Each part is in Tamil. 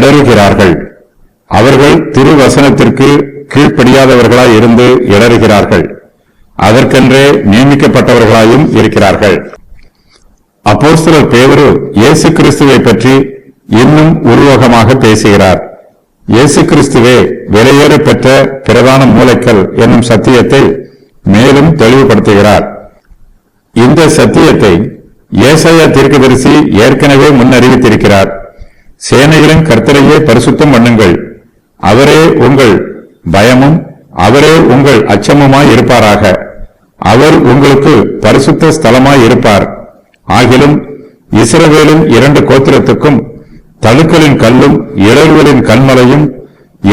இடறுகிறார்கள். அவர்கள் திருவசனத்திற்கு கீழ்ப்படியாதவர்களாய் இருந்து இடறுகிறார்கள். அதற்கென்றே நியமிக்கப்பட்டவர்களாயும் இருக்கிறார்கள். அப்போஸ்தலர் பேதுரு இயேசு கிறிஸ்துவை பற்றி இன்னும் உருவகமாக பேசுகிறார். இயேசு கிறிஸ்துவே விலையேற பெற்ற பிரதான மூலைக்கல் என்னும் சத்தியத்தை மேலும் தெளிவுபடுத்துகிறார். இந்த சத்தியத்தை ஏசாயா தீர்க்கதரிசி ஏற்கனவே முன்னறிவித்திருக்கிறார். சேனைகளின் கர்த்தரையே பரிசுத்தம் பண்ணுங்கள், அவரே உங்கள் பயமும் அவரே உங்கள் அச்சமுமாய் இருப்பாராக. அவர் உங்களுக்கு பரிசுத்த ஸ்தலமாய் இருப்பார். ஆகிலும் இஸ்ரவேலின் 2 கோத்திரத்துக்கும் தழுக்களின் கல்லும் இடர்களின் கண்மலையும்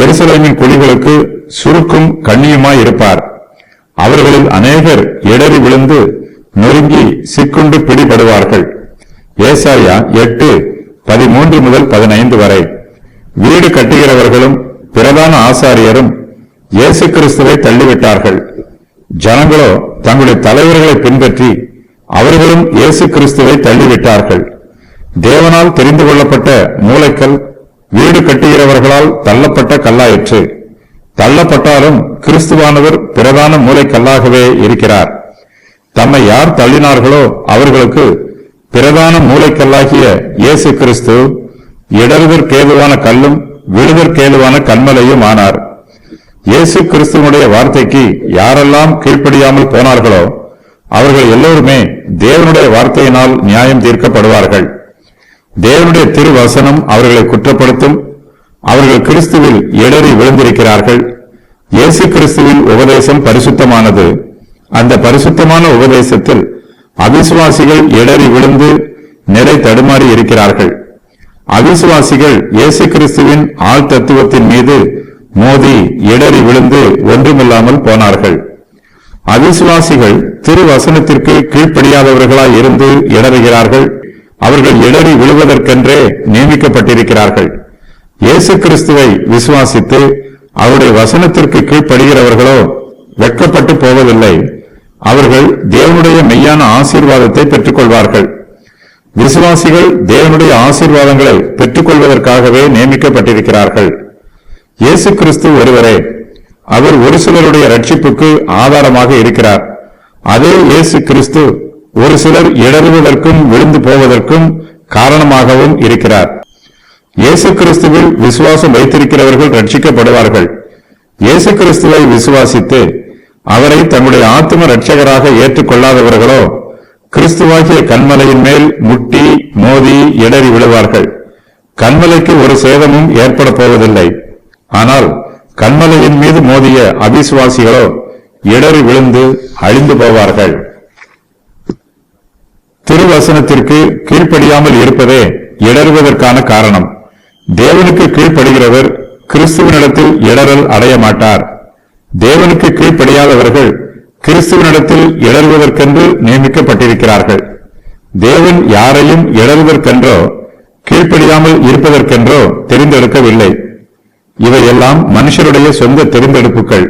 எருசலேமின் குழிகளுக்கு சுருக்கும் கண்ணியுமாய் இருப்பார். அவர்களில் அநேகர் இடறி விழுந்து நொறுங்கி சிக்குண்டு பிடிபடுவார்கள். ஏசாயா 8:13-15 வரை. வீடு கட்டுகிறவர்களும் பிரதான ஆசாரியரும் இயேசு கிறிஸ்துவை தள்ளிவிட்டார்கள். ஜனங்களோ தங்களுடைய தலைவர்களை பின்பற்றி அவர்களும் இயேசு கிறிஸ்துவை தள்ளிவிட்டார்கள். தேவனால் தெரிந்து கொள்ளப்பட்ட மூலைக்கல் வீடு கட்டுகிறவர்களால் தள்ளப்பட்ட கல்லாயிற்று. தள்ளப்பட்டாலும் கிறிஸ்துவானவர் பிரதான மூலைக்கல்லாகவே இருக்கிறார். தம்மை யார் தள்ளினார்களோ அவர்களுக்கு பிரதான மூலைக்கல்லாகிய இயேசு கிறிஸ்து இடறுதற்கேதுவான கல்லும் விழுதற்கேதுவான கண்மலையும் ஆனார். இயேசு கிறிஸ்துவனுடைய வார்த்தைக்கு யாரெல்லாம் கீழ்ப்படியாமல் போனார்களோ அவர்கள் எல்லோருமே தேவனுடைய வார்த்தையினால் நியாயம் தீர்க்கப்படுவார்கள். தேவனுடைய திருவசனம் அவர்களை குற்றப்படுத்தும். அவர்கள் கிறிஸ்துவில் இடறி விழுந்திருக்கிறார்கள். இயேசு கிறிஸ்துவின் உபதேசம் பரிசுத்தமானது. அந்த பரிசுத்தமான உபதேசத்தில் அவிசுவாசிகள் இடறி விழுந்து நிலை தடுமாறி இருக்கிறார்கள். அவிசுவாசிகள் இயேசு கிறிஸ்துவின் ஆள் தத்துவத்தின் மீது மோதி இடறி விழுந்து ஒன்றுமில்லாமல் போனார்கள். அவிசுவாசிகள் திருவசனத்திற்கு கீழ்ப்படியாதவர்களாய் இருந்து இடறுகிறார்கள். அவர்கள் இடறி விழுவதற்கென்றே நியமிக்கப்பட்டிருக்கிறார்கள். இயேசு கிறிஸ்துவை விசுவாசித்து அவருடைய வசனத்திற்கு கீழ்ப்படுகிறவர்களோ வெட்கப்பட்டு போவதில்லை. அவர்கள் தேவனுடைய மெய்யான ஆசீர்வாதத்தை பெற்றுக் கொள்வார்கள். விசுவாசிகள் தேவனுடைய ஆசீர்வாதங்களை பெற்றுக் கொள்வதற்காகவே நியமிக்கப்பட்டிருக்கிறார்கள். இயேசு கிறிஸ்து ஒருவரே. அவர் ஒரு சிலருடைய ரட்சிப்புக்கு ஆதாரமாக இருக்கிறார். அதே இயேசு கிறிஸ்து ஒரு சிலர் இடறுவதற்கும் விழுந்து போவதற்கும் காரணமாகவும் இருக்கிறார். இயேசு கிறிஸ்துவில் விசுவாசம் வைத்திருக்கிறவர்கள் ரட்சிக்கப்படுவார்கள். இயேசு கிறிஸ்துவை விசுவாசித்து அவரை தங்களுடைய ஆத்தும ரட்சகராக ஏற்றுக்கொள்ளாதவர்களோ கிறிஸ்துவாகிய கண்மலையின் மேல் முட்டி மோதி இடறி விழுவார்கள். கண்மலைக்கு ஒரு சேதமும் ஏற்பட போவதில்லை. ஆனால் கண்மலையின் மீது மோதிய அவிசுவாசிகளோ இடறி விழுந்து அழிந்து போவார்கள். திருவசனத்திற்கு கீழ்ப்படியாமல் இருப்பதே இடறுவதற்கான காரணம். தேவனுக்கு கீழ்ப்படுகிறவர் கிறிஸ்துவனிடத்தில் இடறல் அடைய மாட்டார். தேவனுக்கு கீழ்ப்படியாதவர்கள் கிறிஸ்துவனிடத்தில் இடறுவதற்கென்று நியமிக்கப்பட்டிருக்கிறார்கள். தேவன் யாரையும் இடறுவதற்கென்றோ கீழ்ப்படியாமல் இருப்பதற்கென்றோ தெரிந்தெடுக்கவில்லை. இவையெல்லாம் மனுஷருடைய சொந்த தெரிந்தெடுப்புகள்.